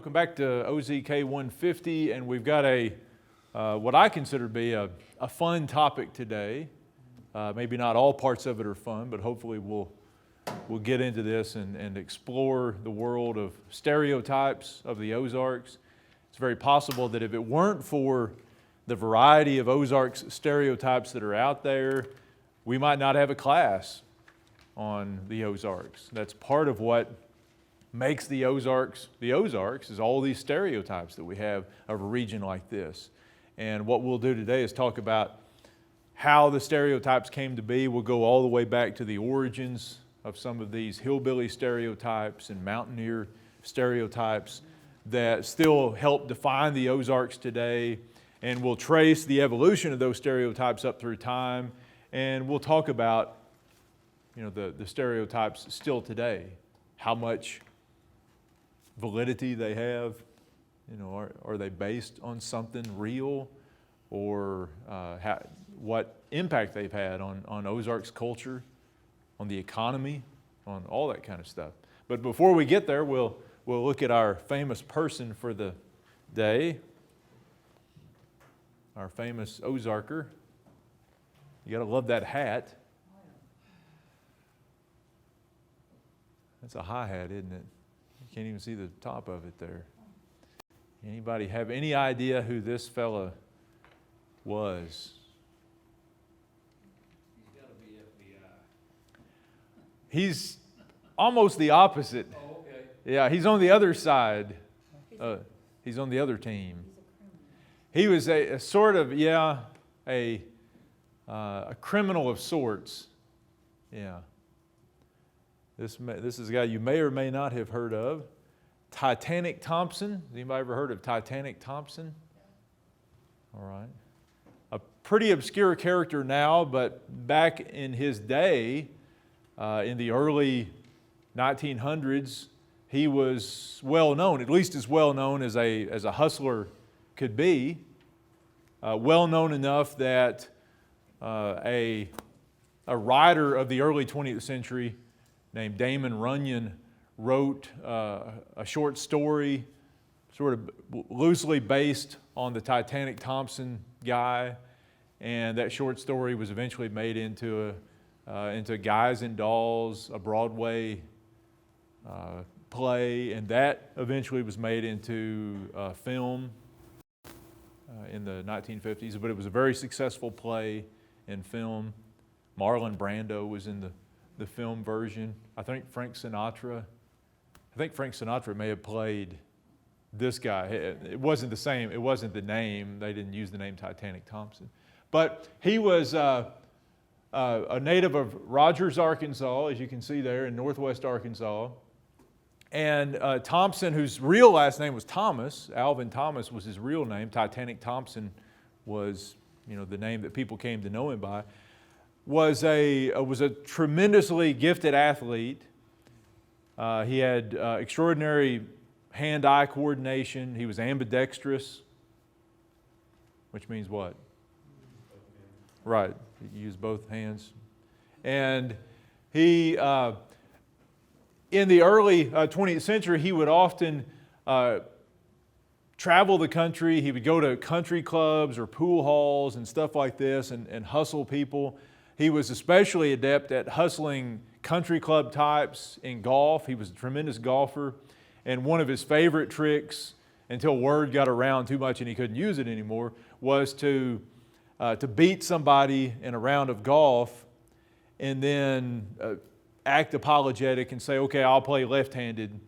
Welcome back to OZK 150, and we've got a what I consider to be a fun topic today. Maybe not all parts of it are fun, but hopefully we'll get into this and explore the world of stereotypes of the Ozarks. It's very possible that if it weren't for the variety of Ozarks stereotypes that are out there, we might not have a class on the Ozarks. That's part of what makes the Ozarks is all these stereotypes that we have of a region like this. And what we'll do today is talk about how the stereotypes came to be. We'll go all the way back to the origins of some of these hillbilly stereotypes and mountaineer stereotypes that still help define the Ozarks today. And we'll trace the evolution of those stereotypes up through time. And we'll talk about, the stereotypes still today, how much validity they have. Are they based on something real, or what impact they've had on Ozarks culture, on the economy, on all that kind of stuff. But before we get there, we'll look at our famous person for the day, our famous Ozarker. You got to love that hat. That's a high hat, isn't it? You can't even see the top of it there. Anybody have any idea who this fella was? He's got to be FBI. He's almost the opposite. Oh, okay. Yeah, he's on the other side. He's on the other team. He was a criminal of sorts. Yeah. This is a guy you may or may not have heard of. Titanic Thompson. Has anybody ever heard of Titanic Thompson? All right. A pretty obscure character now, but back in his day, in the early 1900s, he was well known, at least as well known as a hustler could be. Well known enough that a writer of the early 20th century named Damon Runyon wrote a short story sort of loosely based on the Titanic Thompson guy, and that short story was eventually made into Guys and Dolls, a Broadway play, and that eventually was made into film in the 1950s, but it was a very successful play in film. Marlon Brando was in the film version. I think Frank Sinatra may have played this guy. It wasn't the same. It wasn't the name. They didn't use the name Titanic Thompson. But he was a native of Rogers, Arkansas, as you can see there in northwest Arkansas. And Thompson, whose real last name was Thomas, Alvin Thomas was his real name. Titanic Thompson was, the name that people came to know him by. Was a tremendously gifted athlete. He had extraordinary hand-eye coordination. He was ambidextrous, which means what? Right, he used both hands. And he, in the early 20th century, he would often travel the country. He would go to country clubs or pool halls and stuff like this and hustle people. He was especially adept at hustling country club types in golf. He was a tremendous golfer. And one of his favorite tricks, until word got around too much and he couldn't use it anymore, was to beat somebody in a round of golf and then act apologetic and say, okay, I'll play left-handed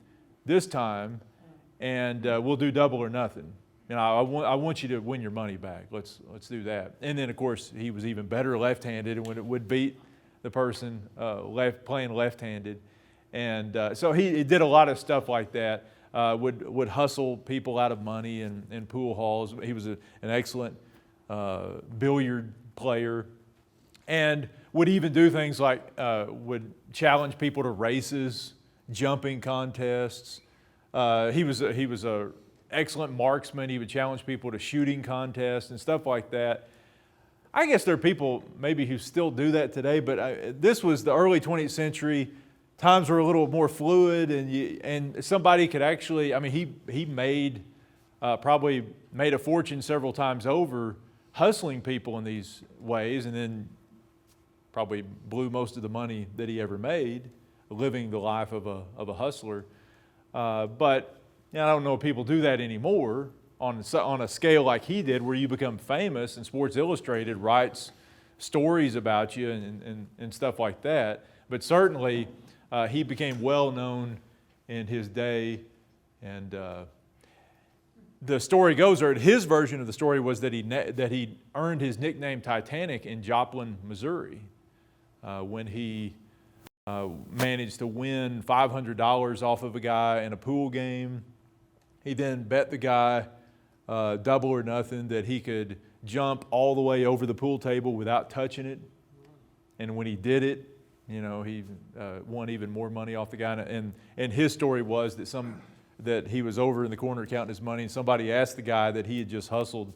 this time and we'll do double or nothing. I want you to win your money back. Let's do that. And then, of course, he was even better left-handed and would beat the person playing left-handed. And so he did a lot of stuff like that. Would hustle people out of money in pool halls. He was an excellent billiard player, and would even do things like would challenge people to races, jumping contests. He was a excellent marksman. He would challenge people to shooting contests and stuff like that. I guess there are people maybe who still do that today, but this was the early 20th century. times were a little more fluid, and somebody could actually, I mean, he made probably made a fortune several times over hustling people in these ways, and then probably blew most of the money that he ever made living the life of a hustler. But I don't know if people do that anymore on a scale like he did, where you become famous and Sports Illustrated writes stories about you and stuff like that. But certainly he became well known in his day, and the story goes, or his version of the story was that he earned his nickname Titanic in Joplin, Missouri, when he managed to win $500 off of a guy in a pool game. He then bet the guy double or nothing that he could jump all the way over the pool table without touching it. And when he did it, he won even more money off the guy. And his story was that he was over in the corner counting his money, and somebody asked the guy that he had just hustled,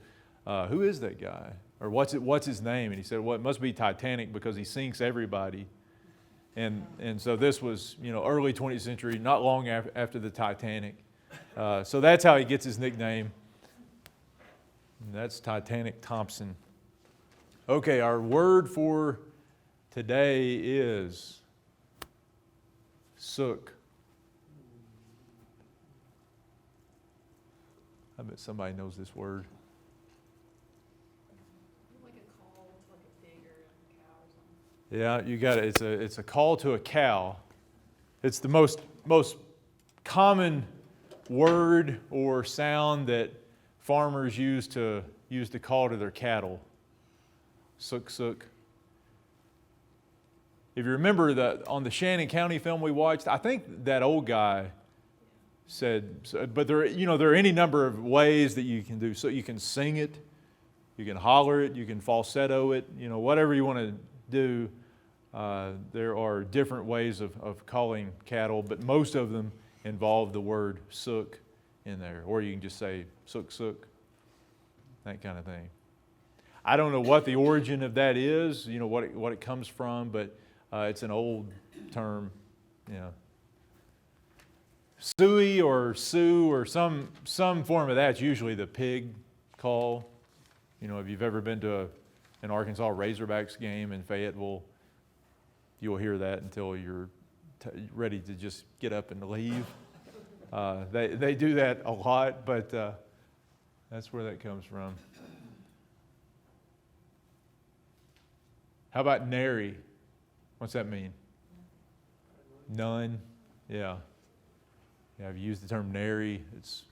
who is that guy? Or what's his name? And he said, well, it must be Titanic because he sinks everybody. And so this was, early 20th century, not long after the Titanic. So that's how he gets his nickname. And that's Titanic Thompson. Okay, our word for today is sook. I bet somebody knows this word. Like a call to like a pig or a cow or something. Yeah, you got it. It's a call to a cow. It's the most common word or sound that farmers use to call to their cattle. Sook, sook. If you remember on the Shannon County film we watched, I think that old guy said, but there are any number of ways that you can do. So you can sing it, you can holler it, you can falsetto it, whatever you want to do. There are different ways of calling cattle, but most of them involve the word sook in there. Or you can just say sook, sook, that kind of thing. I don't know what the origin of that is, what it comes from, but it's an old term, Suey or Sue or some form of that's usually the pig call. If you've ever been to an Arkansas Razorbacks game in Fayetteville, you'll hear that until you're ready to just get up and leave. They do that a lot, but that's where that comes from. How about nary? What's that mean? None? Yeah. Yeah, I've used the term nary. It's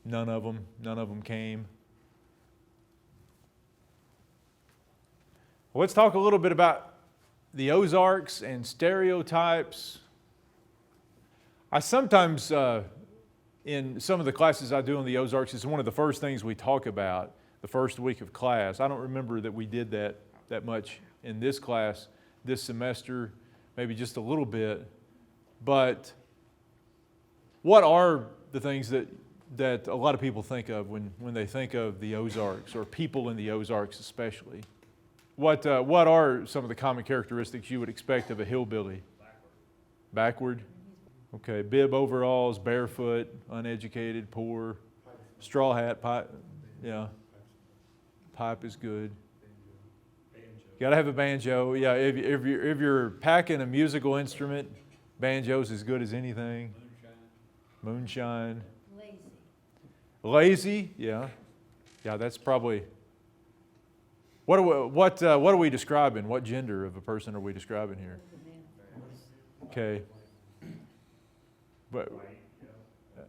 none of them. None of them came. Well, let's talk a little bit about the Ozarks and stereotypes. I sometimes, in some of the classes I do on the Ozarks, it's one of the first things we talk about the first week of class. I don't remember that we did that much in this class this semester, maybe just a little bit. But what are the things that a lot of people think of when they think of the Ozarks, or people in the Ozarks especially? What are some of the common characteristics you would expect of a hillbilly? Backward? Okay, bib overalls, barefoot, uneducated, poor, straw hat, pipe. Yeah, pipe is good. You got to have a banjo. Yeah, if you're packing a musical instrument, banjo's as good as anything. Moonshine. Lazy, yeah. Yeah, that's probably. What are we describing? What gender of a person are we describing here? Okay. But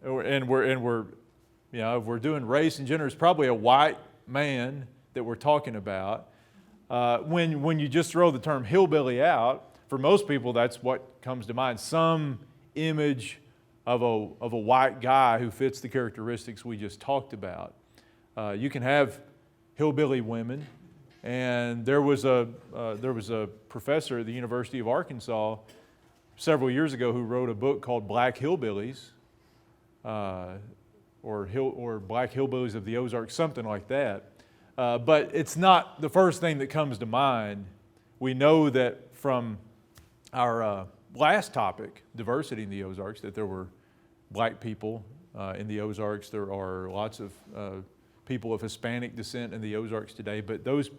if we're doing race and gender, it's probably a white man that we're talking about. When you just throw the term hillbilly out, for most people that's what comes to mind. Some image of a white guy who fits the characteristics we just talked about. You can have hillbilly women, and there was a professor at the University of Arkansas several years ago who wrote a book called Black Hillbillies, or Black Hillbillies of the Ozarks, something like that. But it's not the first thing that comes to mind. We know that from our last topic, diversity in the Ozarks, that there were black people in the Ozarks. There are lots of people of Hispanic descent in the Ozarks today, but those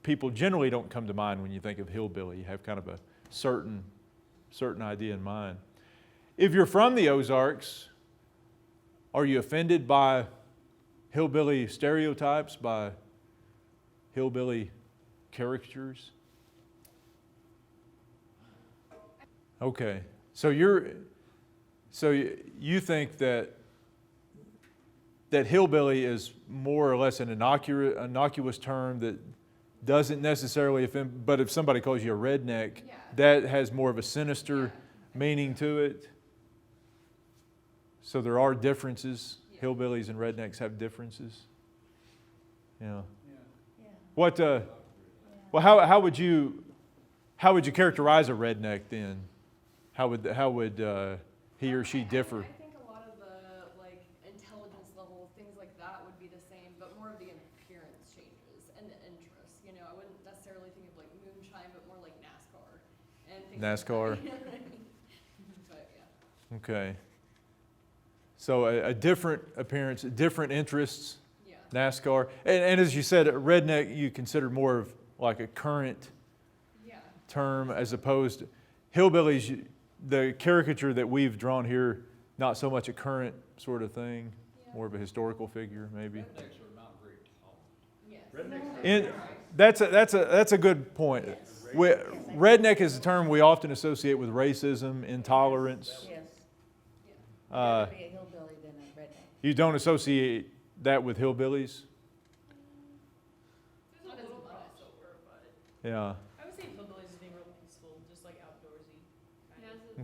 people generally don't come to mind when you think of hillbilly. You have kind of a certain idea in mind. If you're from the Ozarks, are you offended by hillbilly stereotypes, by hillbilly caricatures? Okay, so you think that hillbilly is more or less an innocuous term that doesn't necessarily offend, but if somebody calls you a redneck, that has more of a sinister meaning to it. So there are differences. Hillbillies and rednecks have differences. Yeah. What? Well, how would you characterize a redneck then? How would he or she differ? I think a lot of the intelligence level, things like that would be the same, but more of the appearance changes and the interests. I wouldn't necessarily think of moonshine, but more like NASCAR and things NASCAR. Like that. You know what I mean? But yeah. Okay. So a different appearance, different interests. Yeah. NASCAR, and as you said, redneck you consider more of like a current term as opposed to hillbillies. The caricature that we've drawn here, not so much a current sort of thing, more of a historical figure, maybe. Rednecks are not very tall. Yes. Rednecks That's a good point. Redneck is a term we often associate with racism, intolerance. Yes. Rather be a hillbilly than a redneck. You don't associate that with hillbillies? There's a little crossover, but Yeah. I would say hillbillies is being real peaceful, just outdoorsy.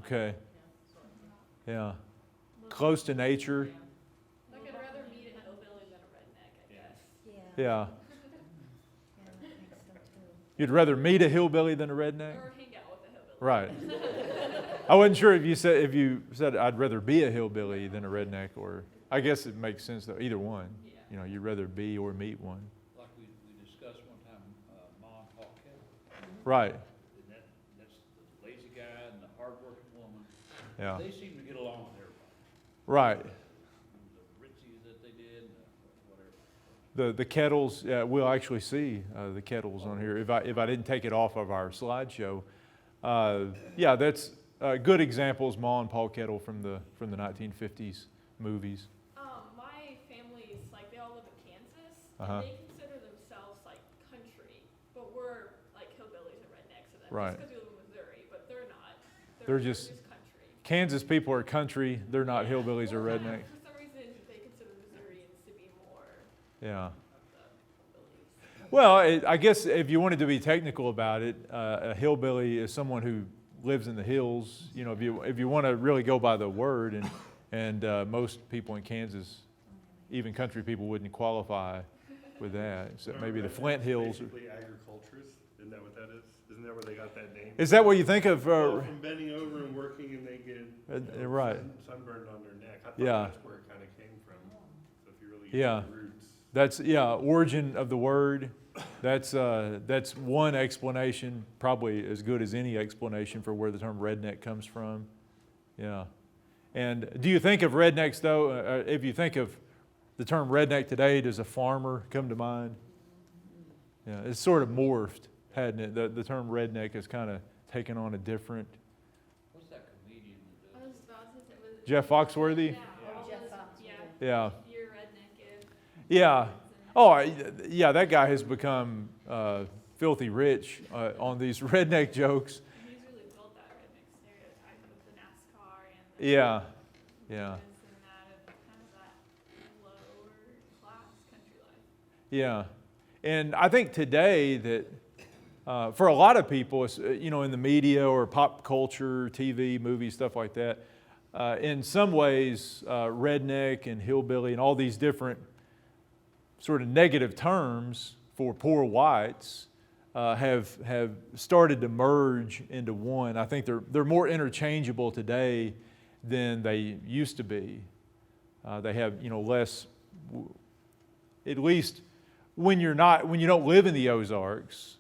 Okay. Yeah. Close to nature. I'd rather meet a hillbilly than a redneck, I guess. Yeah. Yeah, I think so too. You'd rather meet a hillbilly than a redneck? Or hang out with a hillbilly. Right. I wasn't sure if you said I'd rather be a hillbilly than a redneck, or I guess it makes sense though, either one. Yeah. You'd rather be or meet one. Like we discussed one time, Ma and Pa Kettle. Right. And that's the lazy guy and the hardworking woman. Yeah. They seem to get along with everybody. Right. The ritzies that they did and whatever. The kettles, we'll actually see the kettles on here. If I didn't take it off of our slideshow, that's good examples. Ma and Paul Kettle from the 1950s movies. My family's they all live in Kansas, Uh-huh. and they consider themselves country, but we're hillbillies and rednecks to them. Right. Just because we live in Missouri, but they're not. They're just country. Kansas people are country. They're not hillbillies or Well, rednecks. For some reason, they consider Missourians to be more Yeah. of the hillbillies. Well, I guess if you wanted to be technical about it, a hillbilly is someone who lives in the hills. If you want to really go by the word, and most people in Kansas, even country people, wouldn't qualify with that. So maybe the Flint Hills. Basically agriculturists, isn't that what that is? Isn't that where they got that name? Is that what you think of? Well, from bending over and working and they get Right. sunburned on their neck. I thought Yeah. that's where it kind of came from. So if you really Yeah. get the roots. That's origin of the word. That's one explanation, probably as good as any explanation for where the term redneck comes from. Yeah. And do you think of rednecks though? If you think of the term redneck today, does a farmer come to mind? Yeah, it's sort of morphed, hadn't it? The term redneck has kind of taken on a different. What's that comedian that I does? was about to say, was it- Jeff Foxworthy? Yeah, all Jeff those- Foxworthy. yeah, Yeah. you're redneck if. Yeah. Oh, yeah. That guy has become filthy rich on these redneck jokes. He's really built that redneck stereotype with the NASCAR and the Yeah. Yeah. this and that of kind of that lower class country life. Yeah, and I think today that for a lot of people, in the media or pop culture, TV, movies, stuff like that, in some ways, redneck and hillbilly and all these different sort of negative terms for poor whites have started to merge into one. I think they're more interchangeable today than they used to be. They have less, at least when you don't live in the Ozarks,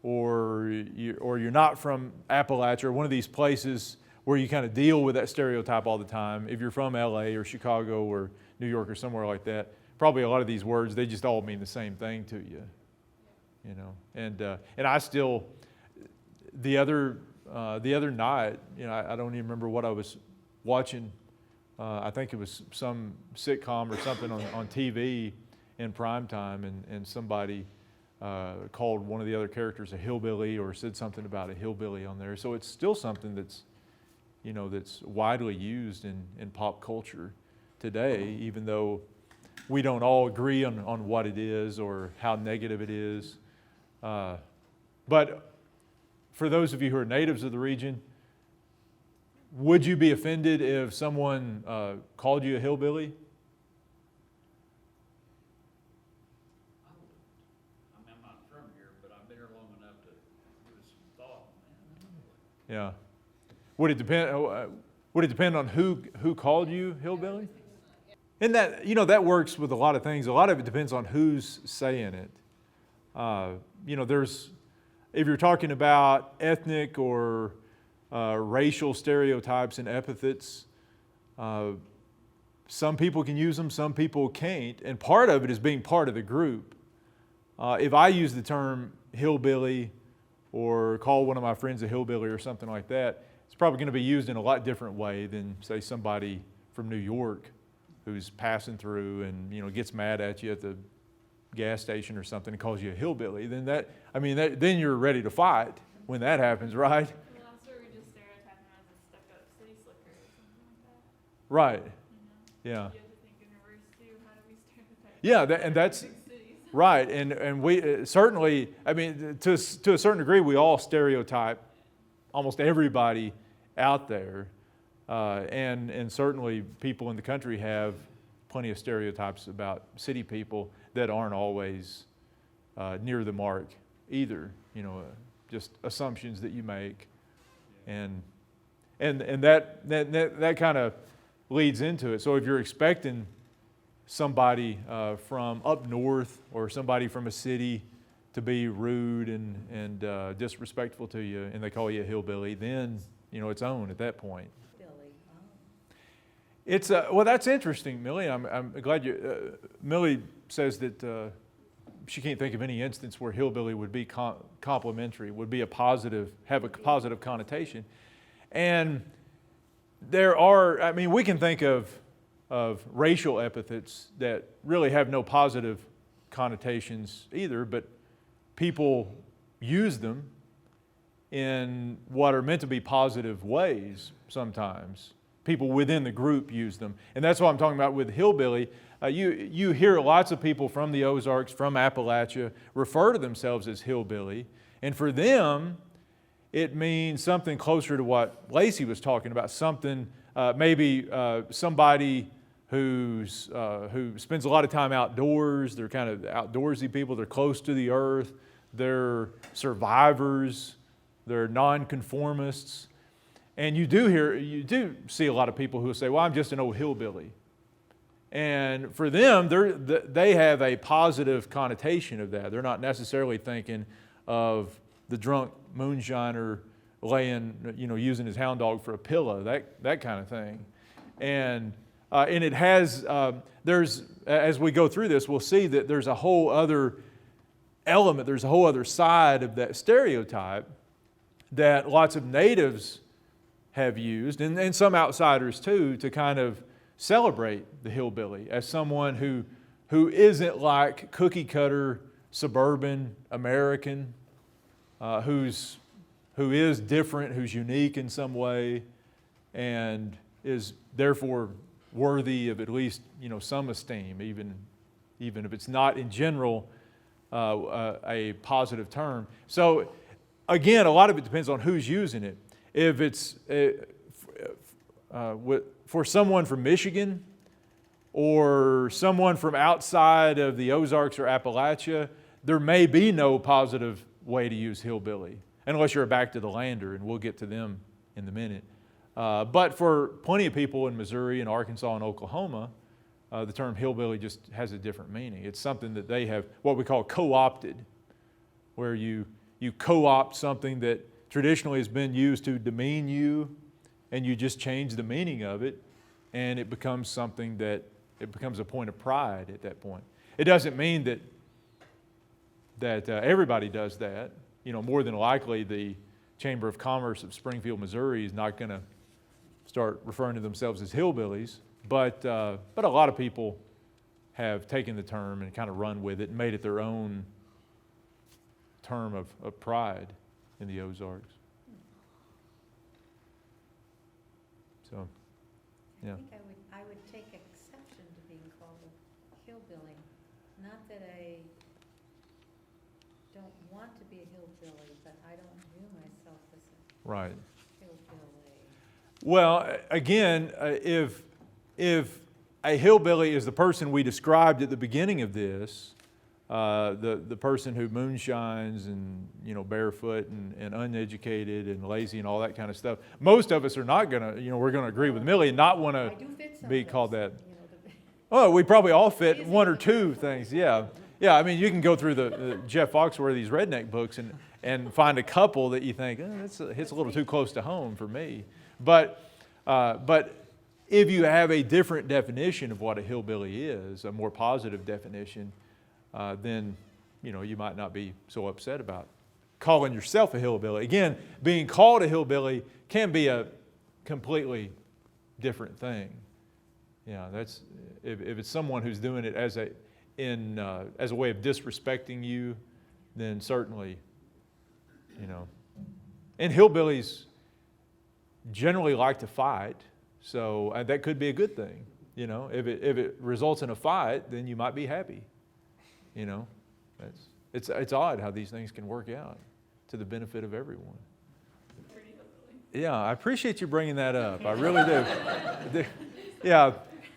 or you're not from Appalachia or one of these places where you kind of deal with that stereotype all the time. If you're from LA or Chicago or New York or somewhere like that, probably a lot of these words, they just all mean the same thing to you. You know, and I still, the other night, you know, I don't even remember what I was watching. I think it was some sitcom or something on TV in prime time, and somebody called one of the other characters a hillbilly or said something about a hillbilly on there. So it's still something that's, you know, that's widely used in pop culture today, even though we don't all agree on what it is or how negative it is. But for those of you who are natives of the region, would you be offended if someone called you a hillbilly? I mean, I'm not from here, but I've been here long enough to give it some thought, man. Yeah. Would it depend on who called you hillbilly? And that, you know, that works with a lot of things. A lot of it depends on who's saying it. You know, if you're talking about ethnic or racial stereotypes and epithets, some people can use them, some people can't. And part of it is being part of the group. If I use the term hillbilly or call one of my friends a hillbilly or something like that, it's probably going to be used in a lot different way than, say, somebody from New York who's passing through and, you know, gets mad at you at the gas station or something and calls you a hillbilly. Then then you're ready to fight when that happens, right? Well, that's where we just stereotype them as a stuck-up city slicker or something like that. Right. You Yeah. know? You have to think in reverse too. How do we stereotype? Yeah, and that's big cities? right. And we certainly, I mean, to a certain degree, we all stereotype almost everybody out there. And certainly people in the country have plenty of stereotypes about city people that aren't always near the mark either. You know, just assumptions that you make, and that kind of leads into it. So if you're expecting somebody from up north or somebody from a city to be rude and disrespectful to you, and they call you a hillbilly, then you know it's on at that point. Billy, oh. It's well, that's interesting, Millie. I'm glad you. Millie says that she can't think of any instance where hillbilly would be complimentary, would be have a positive connotation, and there are. I mean, we can think of racial epithets that really have no positive connotations either, but people use them in what are meant to be positive ways sometimes. People within the group use them. And that's what I'm talking about with hillbilly. You hear lots of people from the Ozarks, from Appalachia, refer to themselves as hillbilly. And for them, it means something closer to what Lacey was talking about, something, maybe somebody who spends a lot of time outdoors. They're kind of outdoorsy people. They're close to the earth. They're survivors. They're nonconformists. And you do see a lot of people who say, well, I'm just an old hillbilly. And for them, they have a positive connotation of that. They're not necessarily thinking of the drunk moonshiner laying, using his hound dog for a pillow, that kind of thing. And it has, as we go through this, we'll see that there's a whole other element, there's a whole other side of that stereotype that lots of natives have used, and some outsiders too, to kind of celebrate the hillbilly as someone who isn't like cookie cutter suburban American, who is different, who's unique in some way, and is therefore worthy of at least some esteem, even if it's not in general a positive term. So again, a lot of it depends on who's using it. If it's for someone from Michigan or someone from outside of the Ozarks or Appalachia, there may be no positive way to use hillbilly, unless you're a back to the lander, and we'll get to them in a minute. But for plenty of people in Missouri and Arkansas and Oklahoma, the term hillbilly just has a different meaning. It's something that they have what we call co-opted, where you you co-opt something that traditionally has been used to demean you, and you just change the meaning of it, and it becomes something that, it becomes a point of pride at that point. It doesn't mean that everybody does that. You know, more than likely the Chamber of Commerce of Springfield, Missouri is not going to start referring to themselves as hillbillies, but a lot of people have taken the term and kind of run with it and made it their own term of pride in the Ozarks. So, yeah. I think I would take exception to being called a hillbilly. Not that I don't want to be a hillbilly, but I don't view myself as a Right. hillbilly. Well, again, if a hillbilly is the person we described at the beginning of this, the person who moonshines and, you know, barefoot and uneducated and lazy and all that kind of stuff, most of us are not going to, you know, we're going to agree with Millie and not want I to do fit some be of called those, that. you know, the- Oh, we probably all fit one or two things, yeah. Yeah, I mean, you can go through the Jeff Foxworthy's redneck books and find a couple that you think, it's a little too close to home for me. But if you have a different definition of what a hillbilly is, a more positive definition, then, you know, you might not be so upset about calling yourself a hillbilly. Again, being called a hillbilly can be a completely different thing. Yeah, that's if it's someone who's doing it as a way of disrespecting you, then certainly, you know. And hillbillies generally like to fight, so that could be a good thing. You know, if it results in a fight, then you might be happy. You know, it's odd how these things can work out to the benefit of everyone. Pretty hillbilly. Yeah, I appreciate you bringing that up. I really do. Yeah.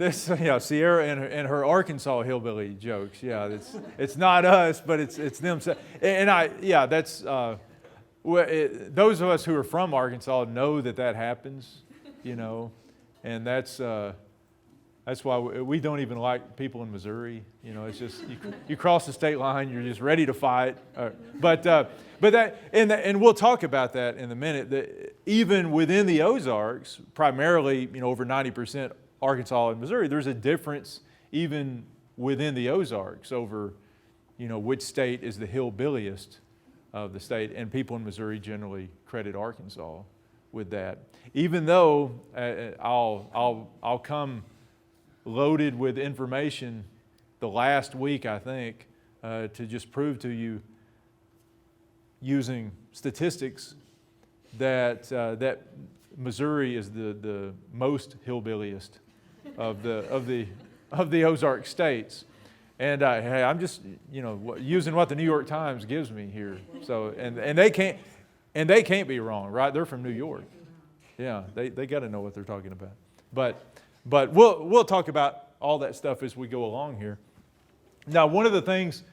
Sierra and her Arkansas hillbilly jokes. Yeah, it's not us, but it's them. That's those of us who are from Arkansas know that happens, you know, and that's why we don't even like people in Missouri. You know, it's just you cross the state line, you're just ready to fight. But that and we'll talk about that in a minute. That even within the Ozarks, primarily, you know, over 90%. Arkansas and Missouri, there's a difference even within the Ozarks over, you know, which state is the hillbilliest of the state, and people in Missouri generally credit Arkansas with that. Even though I'll come loaded with information the last week, I think, to just prove to you using statistics that Missouri is the most hillbilliest of the Ozark states, and hey, I'm just, you know, using what the New York Times gives me here. So and they can't be wrong, right? They're from New York. Yeah, they got to know what they're talking about. But we'll talk about all that stuff as we go along here. Now, one of the things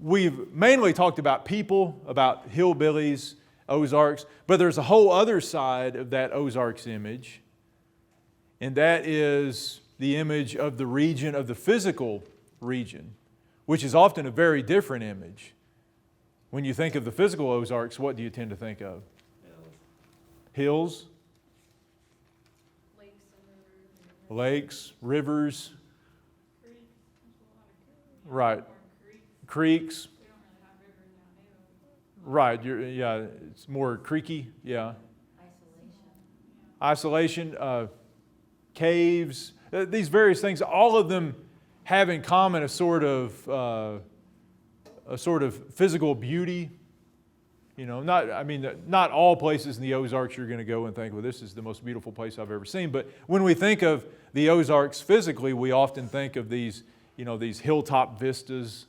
we've mainly talked about people, about hillbillies, Ozarks, but there's a whole other side of that Ozarks image. And that is the image of the region, of the physical region, which is often a very different image. When you think of the physical Ozarks, what do you tend to think of? Hills, lakes, rivers, right, creeks. We don't really have rivers down here. Right, it's more creaky, yeah. Isolation. Isolation, caves, these various things, all of them have in common a sort of physical beauty. You know, not all places in the Ozarks you're going to go and think, well, this is the most beautiful place I've ever seen. But when we think of the Ozarks physically, we often think of these, you know, these hilltop vistas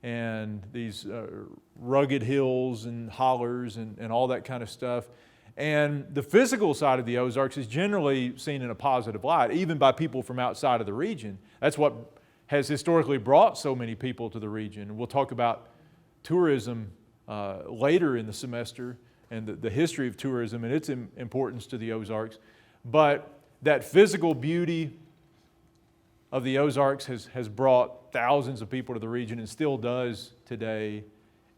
and these rugged hills and hollers and all that kind of stuff. And the physical side of the Ozarks is generally seen in a positive light, even by people from outside of the region. That's what has historically brought so many people to the region. And we'll talk about tourism later in the semester and the history of tourism and its importance to the Ozarks. But that physical beauty of the Ozarks has brought thousands of people to the region and still does today.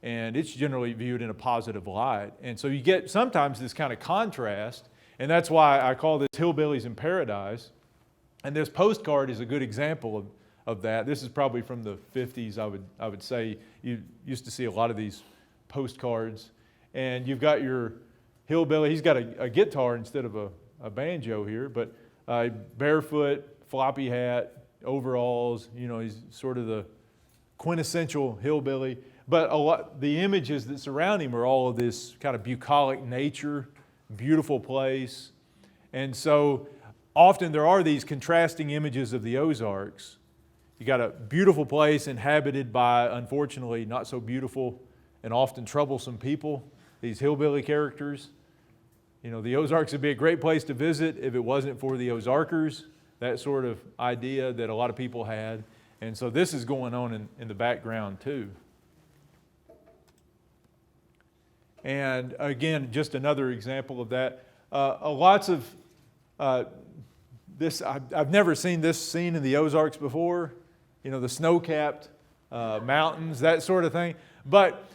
and it's generally viewed in a positive light. And so you get sometimes this kind of contrast, and that's why I call this Hillbillies in Paradise. And this postcard is a good example of that. This is probably from the 50s, I would say. You used to see a lot of these postcards. And you've got your hillbilly. He's got a guitar instead of a banjo here, but barefoot, floppy hat, overalls. You know, he's sort of the quintessential hillbilly. But the images that surround him are all of this kind of bucolic nature, beautiful place. And so often there are these contrasting images of the Ozarks. You got a beautiful place inhabited by, unfortunately, not so beautiful and often troublesome people, these hillbilly characters. You know, the Ozarks would be a great place to visit if it wasn't for the Ozarkers, that sort of idea that a lot of people had. And so this is going on in the background too. And again, just another example of that. Lots of this, I've never seen this scene in the Ozarks before. You know, the snow-capped mountains, that sort of thing. But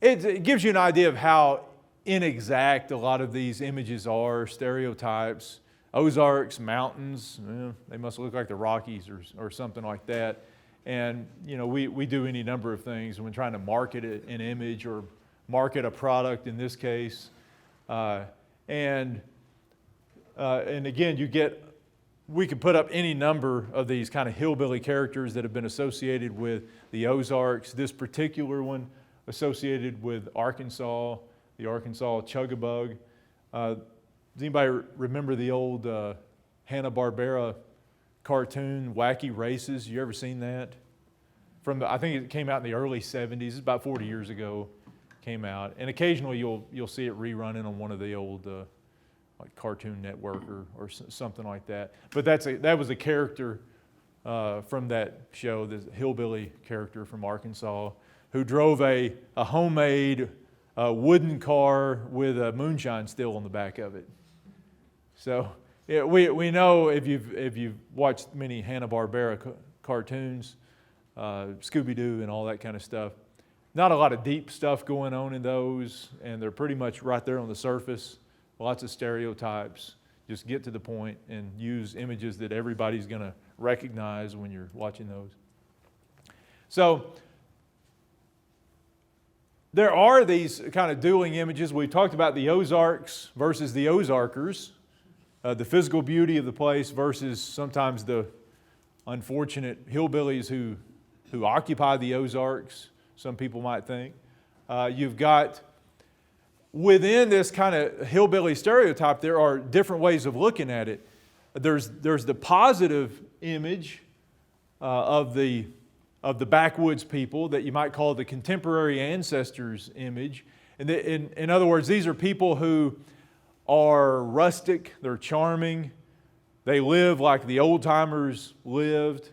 it gives you an idea of how inexact a lot of these images are, stereotypes. Ozarks, mountains, they must look like the Rockies or something like that. And, you know, we do any number of things when trying to market an image or market a product in this case. And again, we could put up any number of these kind of hillbilly characters that have been associated with the Ozarks. This particular one associated with Arkansas, the Arkansas Chuggabug. Does anybody remember the old Hanna-Barbera cartoon, Wacky Races? You ever seen that? I think it came out in the early 70s. It's about 40 years ago. Came out, and occasionally you'll see it rerunning on one of the old like Cartoon Network or something like that. But that was a character from that show, the hillbilly character from Arkansas, who drove a homemade wooden car with a moonshine still on the back of it. So yeah, we know if you've watched many Hanna-Barbera cartoons, Scooby-Doo and all that kind of stuff. Not a lot of deep stuff going on in those, and they're pretty much right there on the surface. Lots of stereotypes. Just get to the point and use images that everybody's going to recognize when you're watching those. So there are these kind of dueling images. We talked about the Ozarks versus the Ozarkers, the physical beauty of the place versus sometimes the unfortunate hillbillies who occupy the Ozarks, some people might think. You've got, within this kind of hillbilly stereotype, there are different ways of looking at it. There's the positive image of the backwoods people that you might call the contemporary ancestors image. And in other words, these are people who are rustic, they're charming, they live like the old timers lived,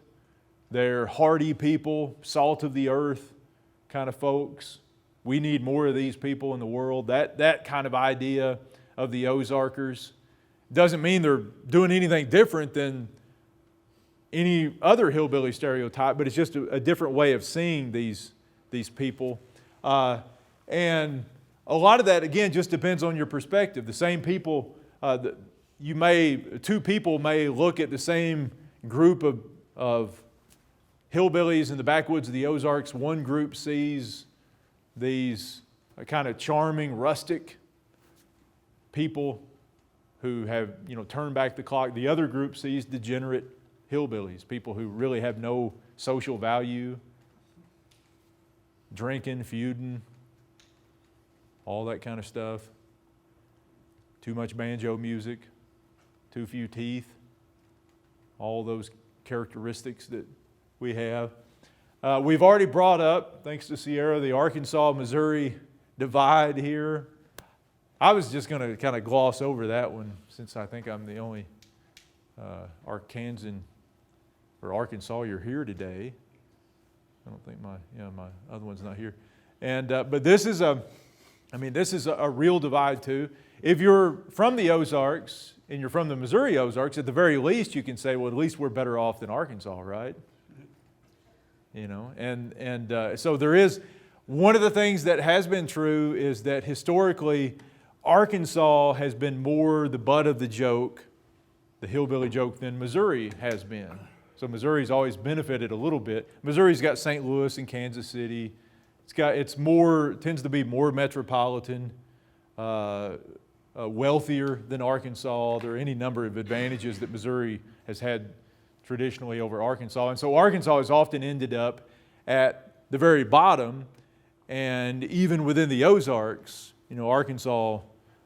they're hardy people, salt of the earth kind of folks. We need more of these people in the world. That kind of idea of the Ozarkers doesn't mean they're doing anything different than any other hillbilly stereotype, but it's just a different way of seeing these people. And a lot of that, again, just depends on your perspective. The same people, two people may look at the same group of hillbillies in the backwoods of the Ozarks. One group sees these kind of charming, rustic people who have, turned back the clock. The other group sees degenerate hillbillies, people who really have no social value, drinking, feuding, all that kind of stuff. Too much banjo music, too few teeth, all those characteristics that we have. We've already brought up, thanks to Sierra, the Arkansas-Missouri divide here. I was just going to kind of gloss over that one since I think I'm the only Arkansan or Arkansas you're here today. I don't think my other one's not here. And but this is a real divide too. If you're from the Ozarks and you're from the Missouri Ozarks, at the very least you can say, well, at least we're better off than Arkansas, right? So there is, One of the things that has been true is that historically, Arkansas has been more the butt of the joke, the hillbilly joke, than Missouri has been. So Missouri's always benefited a little bit. Missouri's got St. Louis and Kansas City. Tends to be more metropolitan, wealthier than Arkansas. There are any number of advantages that Missouri has had traditionally over Arkansas. And so Arkansas has often ended up at the very bottom, and even within the Ozarks, Arkansas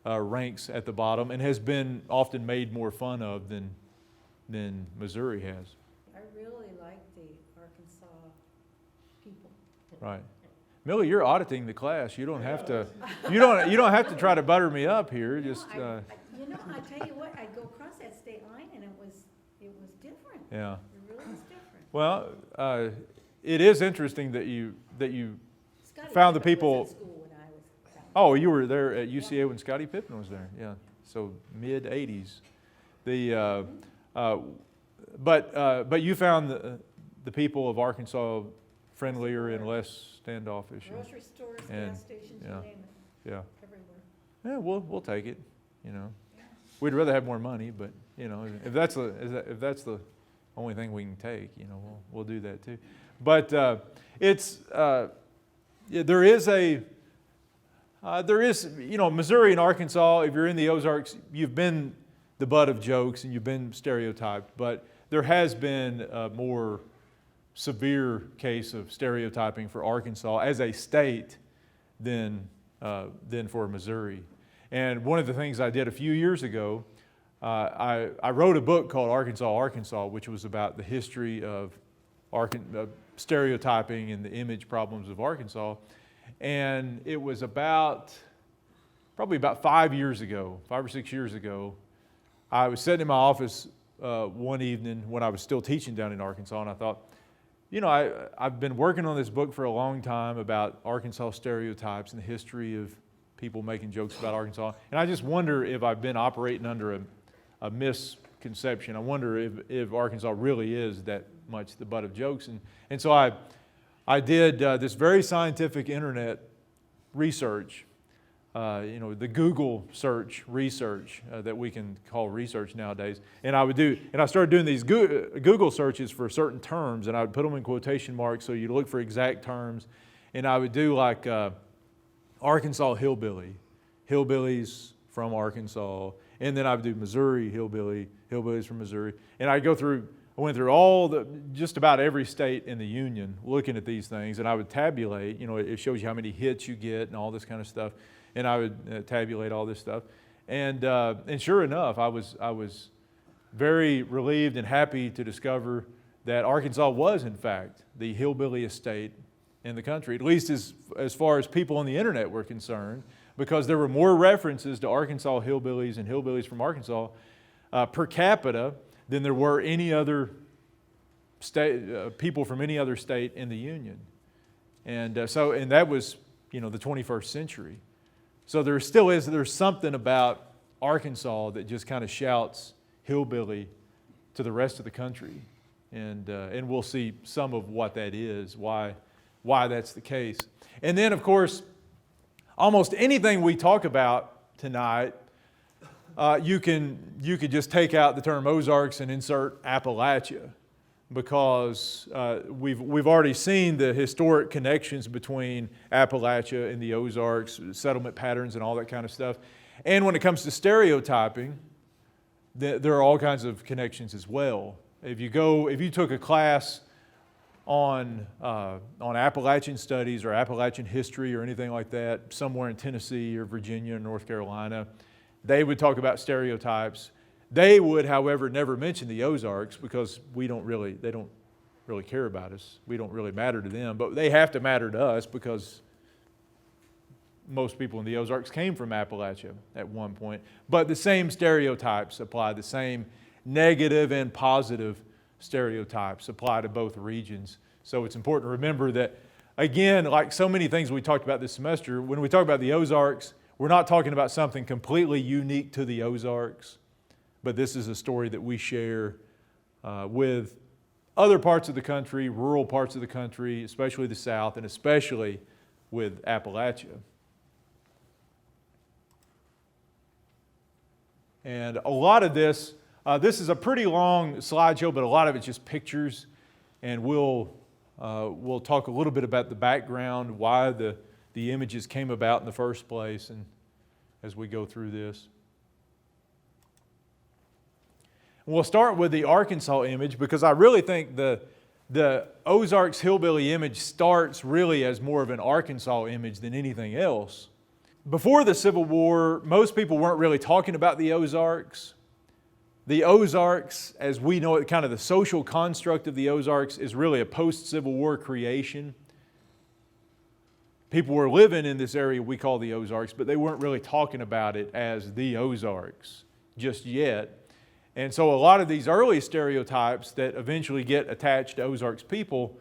ranks at the bottom and has been often made more fun of than Missouri has. I really like the Arkansas people. Right. Millie, you're auditing the class. You don't have to. You don't have to try to butter me up here. Just. I tell you what, I go across that state line and it was different. Yeah. It really was different. Well, it is interesting that you Scotty found the Pippen people. was in school when I was down there. Oh, you were there at UCA when Scottie Pippen was there. Yeah. So mid '80s. But you found the people of Arkansas friendlier and less standoffish. Grocery stores, and- gas stations, you yeah. name it, Yeah. everywhere. Yeah, we'll take it. We'd rather have more money, but if that's the only thing we can take, we'll do that too. But there is Missouri and Arkansas. If you're in the Ozarks, you've been the butt of jokes and you've been stereotyped. But there has been a more severe case of stereotyping for Arkansas as a state than for Missouri. And one of the things I did a few years ago, I wrote a book called Arkansas, which was about the history of stereotyping and the image problems of Arkansas. And it was probably about 5 or 6 years ago, I was sitting in my office one evening when I was still teaching down in Arkansas, and I thought, I've been working on this book for a long time about Arkansas stereotypes and the history of people making jokes about Arkansas. And I just wonder if I've been operating under a misconception. I wonder if Arkansas really is that much the butt of jokes. And so I did this very scientific internet research, the Google search research that we can call research nowadays. And I started doing these Google searches for certain terms, and I would put them in quotation marks so you'd look for exact terms. And I would do like Arkansas hillbilly, hillbillies from Arkansas, and then I would do Missouri hillbilly, hillbillies from Missouri. And I went through just about every state in the Union looking at these things, and I would tabulate, it shows you how many hits you get and all this kind of stuff. And I would tabulate all this stuff. And sure enough, I was very relieved and happy to discover that Arkansas was, in fact, the hillbilliest state in the country, at least as far as people on the internet were concerned, because there were more references to Arkansas hillbillies and hillbillies from Arkansas per capita than there were any other state, people from any other state in the Union. And that was, the 21st century. So there's something about Arkansas that just kind of shouts hillbilly to the rest of the country. And we'll see some of what that is, why that's the case. And then, of course, almost anything we talk about tonight, you could just take out the term Ozarks and insert Appalachia, because we've already seen the historic connections between Appalachia and the Ozarks, settlement patterns and all that kind of stuff. And when it comes to stereotyping, there are all kinds of connections as well. If you took a class on Appalachian studies or Appalachian history or anything like that, somewhere in Tennessee or Virginia or North Carolina, they would talk about stereotypes. They would, however, never mention the Ozarks, because they don't really care about us. We don't really matter to them, but they have to matter to us because most people in the Ozarks came from Appalachia at one point. But the same stereotypes apply, the same negative and positive stereotypes apply to both regions. So it's important to remember that, again, like so many things we talked about this semester, when we talk about the Ozarks, we're not talking about something completely unique to the Ozarks, but this is a story that we share with other parts of the country, rural parts of the country, especially the South, and especially with Appalachia. And a lot of this, this is a pretty long slideshow, but a lot of it's just pictures. And we'll talk a little bit about the background, why the images came about in the first place, and as we go through this. We'll start with the Arkansas image because I really think the Ozarks hillbilly image starts really as more of an Arkansas image than anything else. Before the Civil War, most people weren't really talking about the Ozarks. The Ozarks, as we know it, kind of the social construct of the Ozarks is really a post-Civil War creation. People were living in this area we call the Ozarks, but they weren't really talking about it as the Ozarks just yet. And so a lot of these early stereotypes that eventually get attached to Ozarks people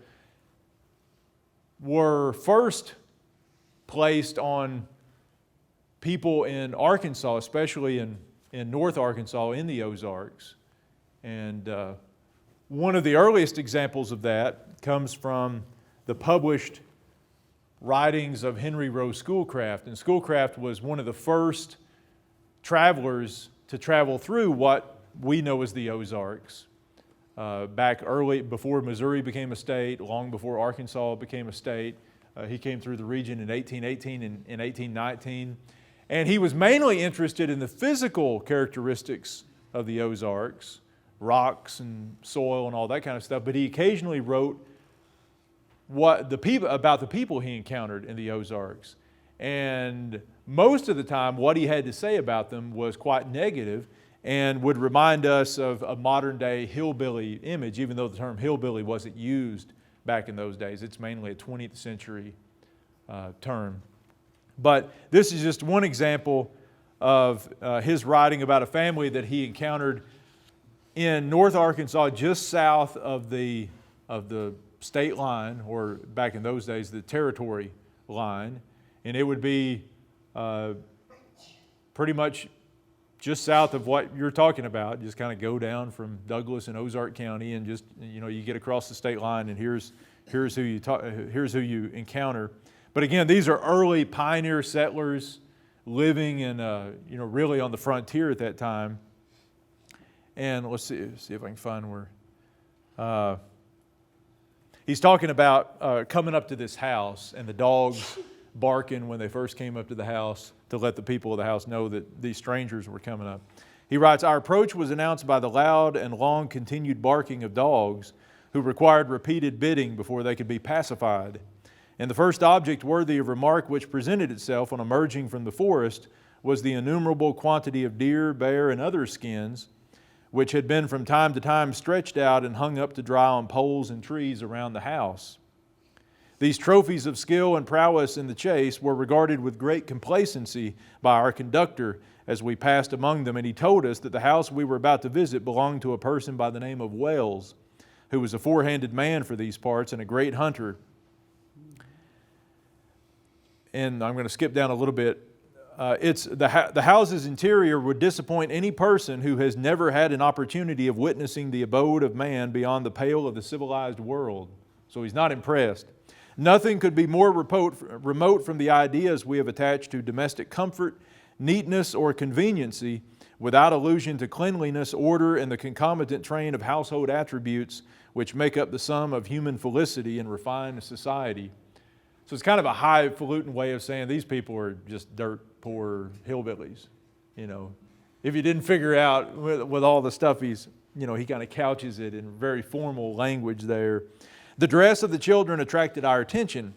were first placed on people in Arkansas, especially in North Arkansas, in the Ozarks. And one of the earliest examples of that comes from the published writings of Henry Rowe Schoolcraft. And Schoolcraft was one of the first travelers to travel through what we know as the Ozarks. Back early, before Missouri became a state, long before Arkansas became a state. He came through the region in 1818 and in 1819. And he was mainly interested in the physical characteristics of the Ozarks, rocks and soil and all that kind of stuff, but he occasionally wrote about the people he encountered in the Ozarks. And most of the time, what he had to say about them was quite negative and would remind us of a modern-day hillbilly image, even though the term hillbilly wasn't used back in those days. It's mainly a 20th century term. But this is just one example of his writing about a family that he encountered in North Arkansas, just south of the state line, or back in those days, the territory line. And it would be pretty much just south of what you're talking about. Just kind of go down from Douglas and Ozark County, and just, you get across the state line, and here's who you encounter. But again, these are early pioneer settlers living in, really on the frontier at that time. And let's see if I can find where. He's talking about coming up to this house and the dogs barking when they first came up to the house to let the people of the house know that these strangers were coming up. He writes, "Our approach was announced by the loud and long continued barking of dogs who required repeated bidding before they could be pacified. And the first object worthy of remark which presented itself on emerging from the forest was the innumerable quantity of deer, bear, and other skins, which had been from time to time stretched out and hung up to dry on poles and trees around the house. These trophies of skill and prowess in the chase were regarded with great complacency by our conductor as we passed among them, and he told us that the house we were about to visit belonged to a person by the name of Wells, who was a four-handed man for these parts and a great hunter." And I'm going to skip down a little bit. The house's interior would disappoint any person who has never had an opportunity of witnessing the abode of man beyond the pale of the civilized world. So he's not impressed. Nothing could be more remote from the ideas we have attached to domestic comfort, neatness, or conveniency, without allusion to cleanliness, order, and the concomitant train of household attributes which make up the sum of human felicity and refined society. So it's kind of a highfalutin way of saying these people are just dirt poor hillbillies. If you didn't figure out with all the stuff he kind of couches it in very formal language there. The dress of the children attracted our attention.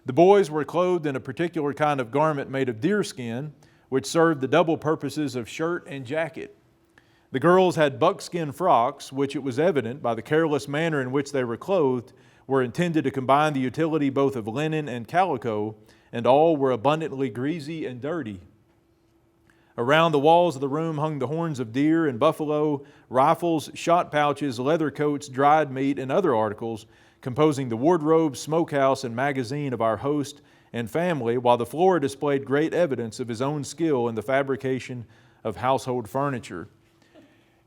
The boys were clothed in a particular kind of garment made of deerskin, which served the double purposes of shirt and jacket. The girls had buckskin frocks, which it was evident by the careless manner in which they were clothed were intended to combine the utility both of linen and calico, and all were abundantly greasy and dirty. Around the walls of the room hung the horns of deer and buffalo, rifles, shot pouches, leather coats, dried meat, and other articles, composing the wardrobe, smokehouse, and magazine of our host and family, while the floor displayed great evidence of his own skill in the fabrication of household furniture.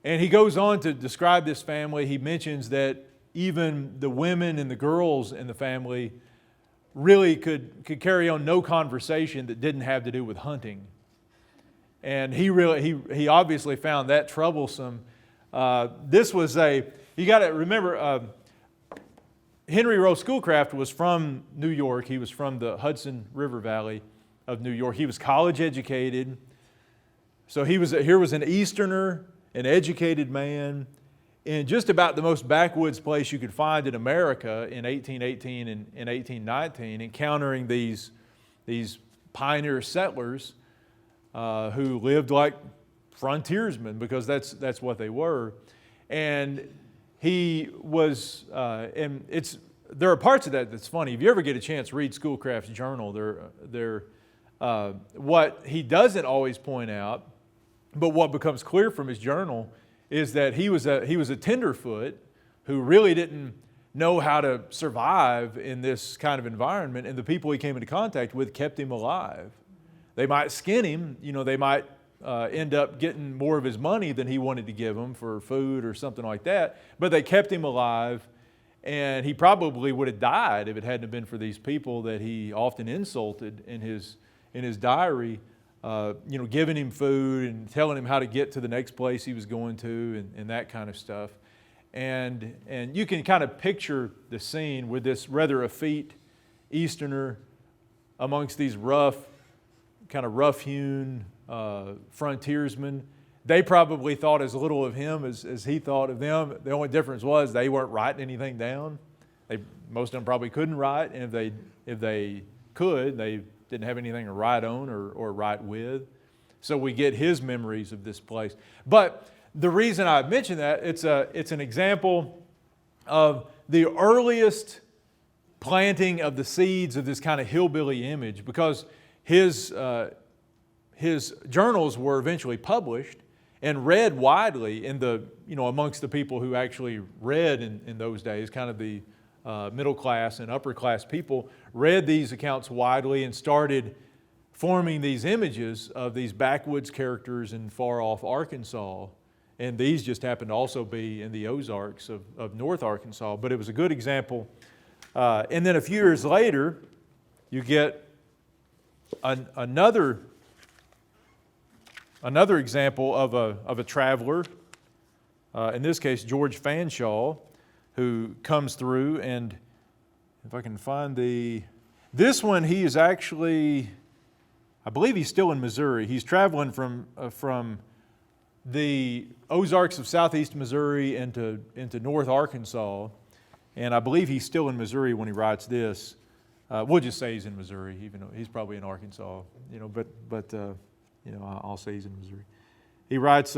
And he goes on to describe this family. He mentions that even the women and the girls in the family really could carry on no conversation that didn't have to do with hunting. And he obviously found that troublesome. This was you got to remember, Henry Rowe Schoolcraft was from New York. He was from the Hudson River Valley of New York. He was college educated. So here was an Easterner, an educated man, in just about the most backwoods place you could find in America in 1818 and in 1819, encountering these pioneer settlers who lived like frontiersmen, because that's what they were. And he was, and there are parts of that that's funny. If you ever get a chance, read Schoolcraft's journal. What he doesn't always point out, but what becomes clear from his journal, is that he was a tenderfoot who really didn't know how to survive in this kind of environment, and the people he came into contact with kept him alive. They might skin him, they might end up getting more of his money than he wanted to give them for food or something like that, but they kept him alive, and he probably would have died if it hadn't been for these people that he often insulted in his diary. Giving him food and telling him how to get to the next place he was going to, and that kind of stuff. And you can kind of picture the scene with this rather effete Easterner amongst these rough-hewn frontiersmen. They probably thought as little of him as he thought of them. The only difference was they weren't writing anything down. Most of them probably couldn't write, and if they could, they didn't have anything to write on or write with. So we get his memories of this place. But the reason I mention that, it's an example of the earliest planting of the seeds of this kind of hillbilly image, because his journals were eventually published and read widely amongst the people who actually read in those days, kind of the middle class and upper class people read these accounts widely and started forming these images of these backwoods characters in far off Arkansas. And these just happened to also be in the Ozarks of North Arkansas. But it was a good example. And then a few years later, you get another example of a traveler, in this case George Fanshawe, who comes through, and if I can find this one, he is actually, I believe he's still in Missouri. He's traveling from the Ozarks of southeast Missouri into North Arkansas, and I believe he's still in Missouri when he writes this. We'll just say he's in Missouri, even though he's probably in Arkansas, but I'll say he's in Missouri. He writes,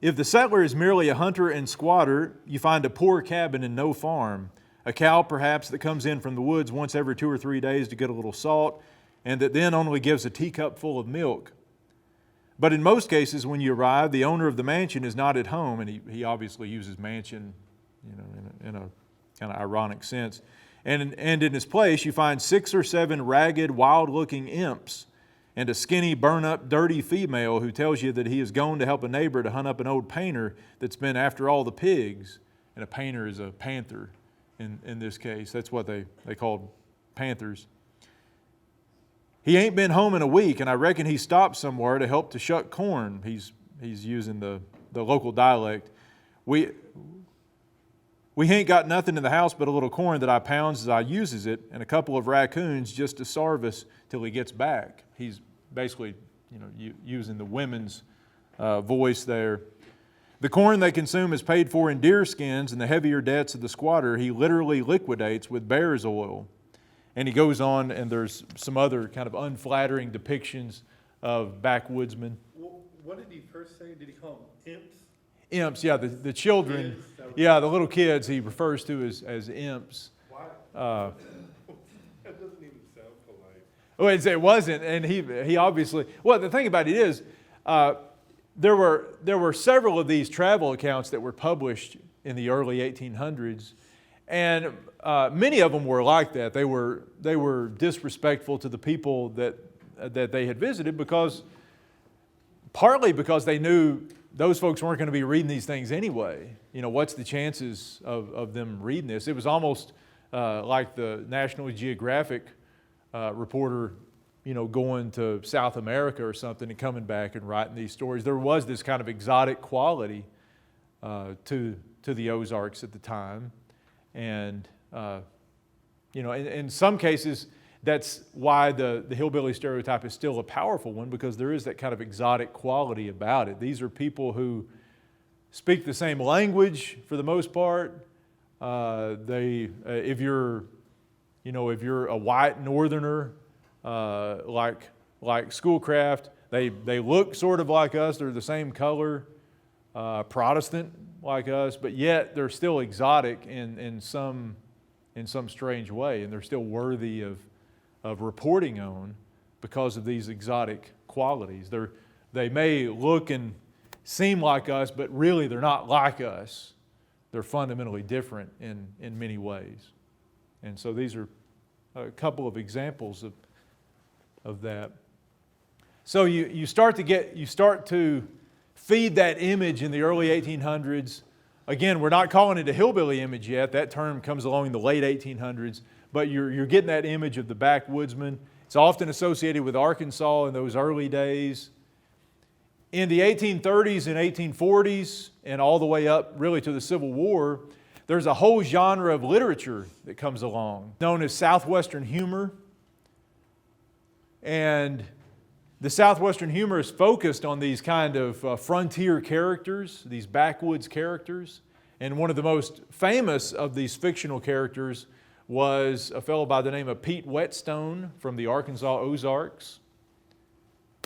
if the settler is merely a hunter and squatter, you find a poor cabin and no farm, a cow perhaps that comes in from the woods once every 2 or 3 days to get a little salt, and that then only gives a teacup full of milk. But in most cases, when you arrive, the owner of the mansion is not at home, and he obviously uses mansion, in a kind of ironic sense. And in his place, you find 6 or 7 ragged, wild-looking imps, and a skinny, burn-up, dirty female who tells you that he is going to help a neighbor to hunt up an old painter that's been after all the pigs. And a painter is a panther in this case. That's what they called panthers. He ain't been home in a week, and I reckon he stopped somewhere to help to shuck corn. He's using the local dialect. We ain't got nothing in the house but a little corn that I pounds as I uses it, and a couple of raccoons just to starve us till he gets back. He's basically, using the women's voice there. The corn they consume is paid for in deer skins, and the heavier debts of the squatter he literally liquidates with bear's oil. And he goes on, and there's some other kind of unflattering depictions of backwoodsmen. What did he first say? Did he call them imps? Imps, yeah, the children, yeah, the little kids he refers to as imps. Why? That doesn't even sound polite. Well, it wasn't, and he obviously, well, the thing about it is, there were several of these travel accounts that were published in the early 1800s, and many of them were like that. They were disrespectful to the people that they had visited, partly because they knew those folks weren't going to be reading these things anyway. What's the chances of them reading this? It was almost like the National Geographic reporter, going to South America or something and coming back and writing these stories. There was this kind of exotic quality to the Ozarks at the time. And, in some cases, that's why the hillbilly stereotype is still a powerful one, because there is that kind of exotic quality about it. These are people who speak the same language for the most part. If you're a white northerner, like Schoolcraft, they look sort of like us. They're the same color, Protestant like us, but yet they're still exotic in some strange way, and they're still worthy of reporting on because of these exotic qualities. They may look and seem like us, but really they're not like us. They're fundamentally different in many ways. And so these are a couple of examples of that. So you start to feed that image in the early 1800s. Again, we're not calling it a hillbilly image yet. That term comes along in the late 1800s. But you're getting that image of the backwoodsman. It's often associated with Arkansas in those early days. In the 1830s and 1840s, and all the way up really to the Civil War, there's a whole genre of literature that comes along, known as Southwestern humor. And the Southwestern humor is focused on these kind of frontier characters, these backwoods characters. And one of the most famous of these fictional characters was a fellow by the name of Pete Whetstone from the Arkansas Ozarks,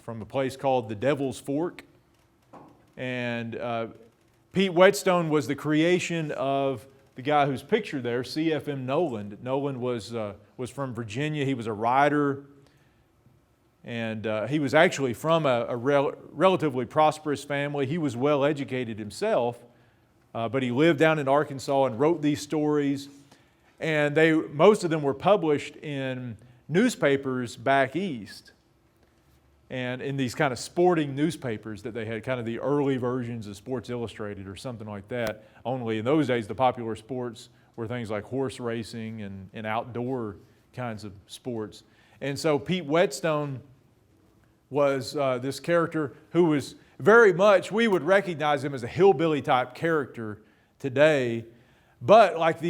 from a place called the Devil's Fork. And Pete Whetstone was the creation of the guy who's pictured there, C.F.M. Nolan. Nolan was from Virginia. He was a writer, and he was actually from a relatively prosperous family. He was well educated himself, but he lived down in Arkansas and wrote these stories. And most of them were published in newspapers back east, and in these kind of sporting newspapers that they had, kind of the early versions of Sports Illustrated or something like that. Only in those days, the popular sports were things like horse racing and outdoor kinds of sports. And so Pete Whetstone was this character who was very much, we would recognize him as a hillbilly type character today. But like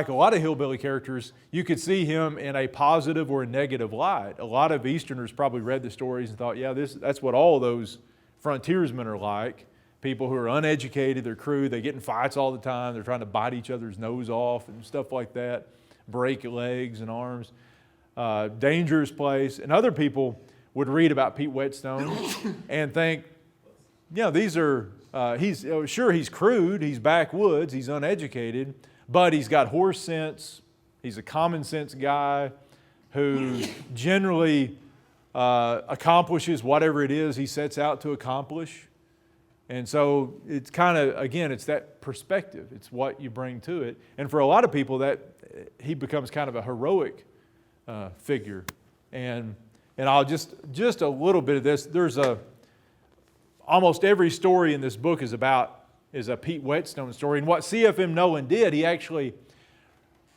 a lot of hillbilly characters, you could see him in a positive or a negative light. A lot of Easterners probably read the stories and thought, yeah, that's what all those frontiersmen are like. People who are uneducated, they're crude, they get in fights all the time, they're trying to bite each other's nose off and stuff like that, break legs and arms. Dangerous place. And other people would read about Pete Whetstone and think, yeah, these are... he's crude, he's backwoods, he's uneducated, but he's got horse sense. He's a common sense guy who generally accomplishes whatever it is he sets out to accomplish. And so it's kind of, again, it's that perspective. It's what you bring to it. And for a lot of people, that he becomes kind of a heroic figure. And I'll just a little bit of this. Almost every story in this book is a Pete Whetstone story. And what C.F.M. Nolan did, he actually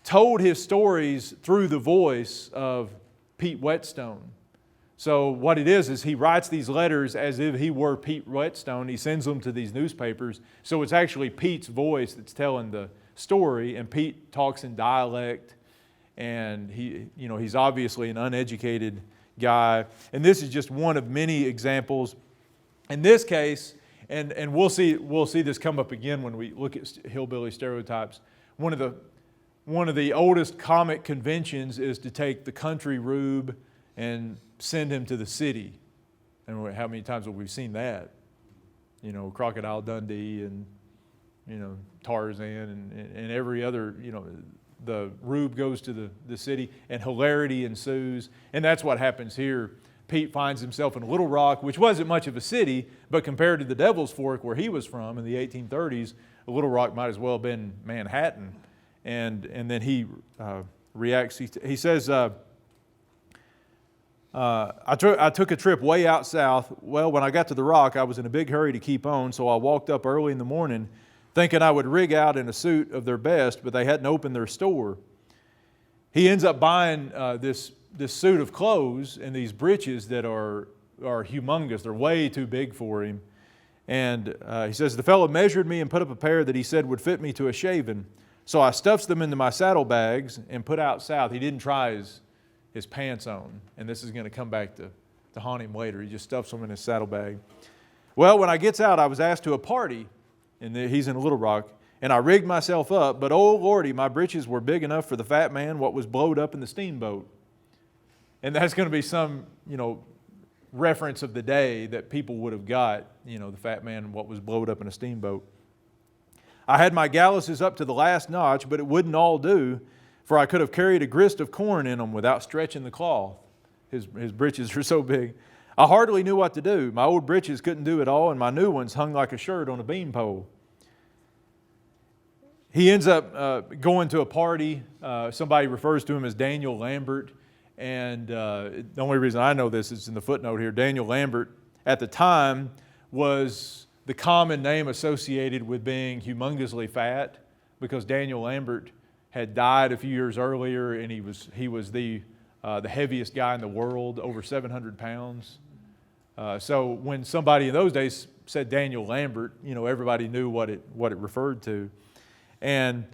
told his stories through the voice of Pete Whetstone. So what it is he writes these letters as if he were Pete Whetstone. He sends them to these newspapers. So it's actually Pete's voice that's telling the story, and Pete talks in dialect, and he's obviously an uneducated guy. And this is just one of many examples. In this case, and we'll see this come up again when we look at hillbilly stereotypes. One of the oldest comic conventions is to take the country rube and send him to the city. And how many times have we seen that? Crocodile Dundee and Tarzan and every other, the rube goes to the city and hilarity ensues. And that's what happens here. Pete finds himself in Little Rock, which wasn't much of a city, but compared to the Devil's Fork where he was from in the 1830s, Little Rock might as well have been Manhattan. And then he reacts. He says, I took a trip way out south. Well, when I got to the Rock, I was in a big hurry to keep on, so I walked up early in the morning thinking I would rig out in a suit of their best, but they hadn't opened their store. he ends up buying this suit of clothes and these breeches that are humongous. They're way too big for him. And he says, the fellow measured me and put up a pair that he said would fit me to a shaving. So I stuffed them into my saddlebags and put out south. He didn't try his pants on. And this is going to come back to haunt him later. He just stuffs them in his saddlebag. Well, when I gets out, I was asked to a party. And he's in Little Rock. And I rigged myself up. But, oh, Lordy, my breeches were big enough for the fat man what was blowed up in the steamboat. And that's going to be some, reference of the day that people would have got, the fat man, what was blowed up in a steamboat. I had my galluses up to the last notch, but it wouldn't all do, for I could have carried a grist of corn in them without stretching the cloth. His breeches are so big. I hardly knew what to do. My old breeches couldn't do it all, and my new ones hung like a shirt on a beanpole. He ends up going to a party. Somebody refers to him as Daniel Lambert. And the only reason I know this is in the footnote here. Daniel Lambert, at the time, was the common name associated with being humongously fat, because Daniel Lambert had died a few years earlier, and he was the heaviest guy in the world, over 700 pounds. So when somebody in those days said Daniel Lambert, everybody knew what it referred to. And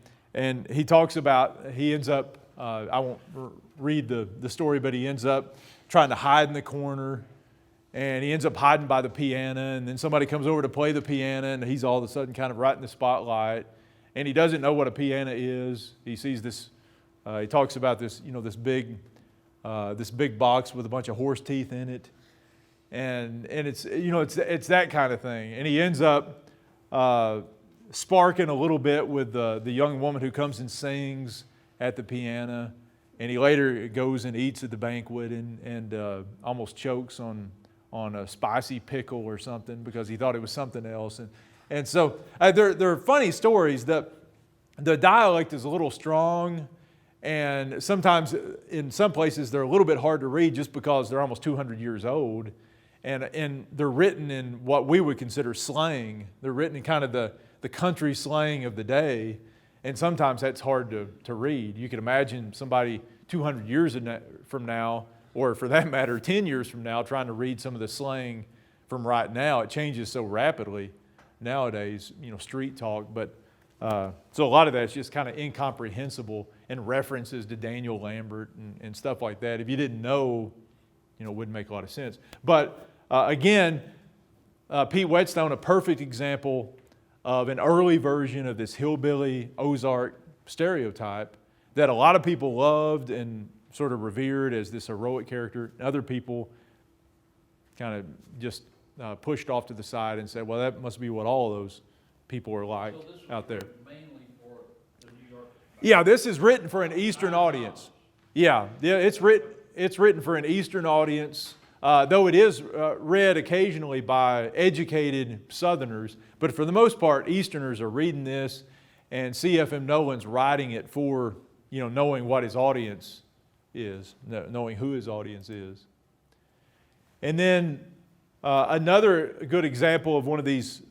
he talks about, he ends up, I won't read the story, but he ends up trying to hide in the corner, and he ends up hiding by the piano, and then somebody comes over to play the piano, and he's all of a sudden kind of right in the spotlight, and he doesn't know what a piano is. He sees this, he talks about this, this big box with a bunch of horse teeth in it, and it's, it's that kind of thing. And he ends up sparking a little bit with the young woman who comes and sings at the piano. And he later goes and eats at the banquet and almost chokes on a spicy pickle or something because he thought it was something else. And so they're funny stories. The dialect is a little strong, and sometimes in some places they're a little bit hard to read just because they're almost 200 years old. And they're written in what we would consider slang. They're written in kind of the country slang of the day. And sometimes that's hard to read. You can imagine somebody 200 years from now, or for that matter, 10 years from now, trying to read some of the slang from right now. It changes so rapidly nowadays, street talk. But so a lot of that's just kind of incomprehensible, and references to Daniel Lambert and stuff like that. If you didn't know, it wouldn't make a lot of sense. But again, Pete Whetstone, a perfect example of an early version of this hillbilly Ozark stereotype that a lot of people loved and sort of revered as this heroic character. Other people kind of just pushed off to the side and said, well, that must be what all of those people are like out there. Mainly for the New York. Yeah, this is written for an Eastern audience. Yeah, it's written for an Eastern audience, though it is read occasionally by educated Southerners. But for the most part, Easterners are reading this, and C.F.M. Nolan's writing it for, knowing what his audience is, knowing who his audience is. And then another good example of one of these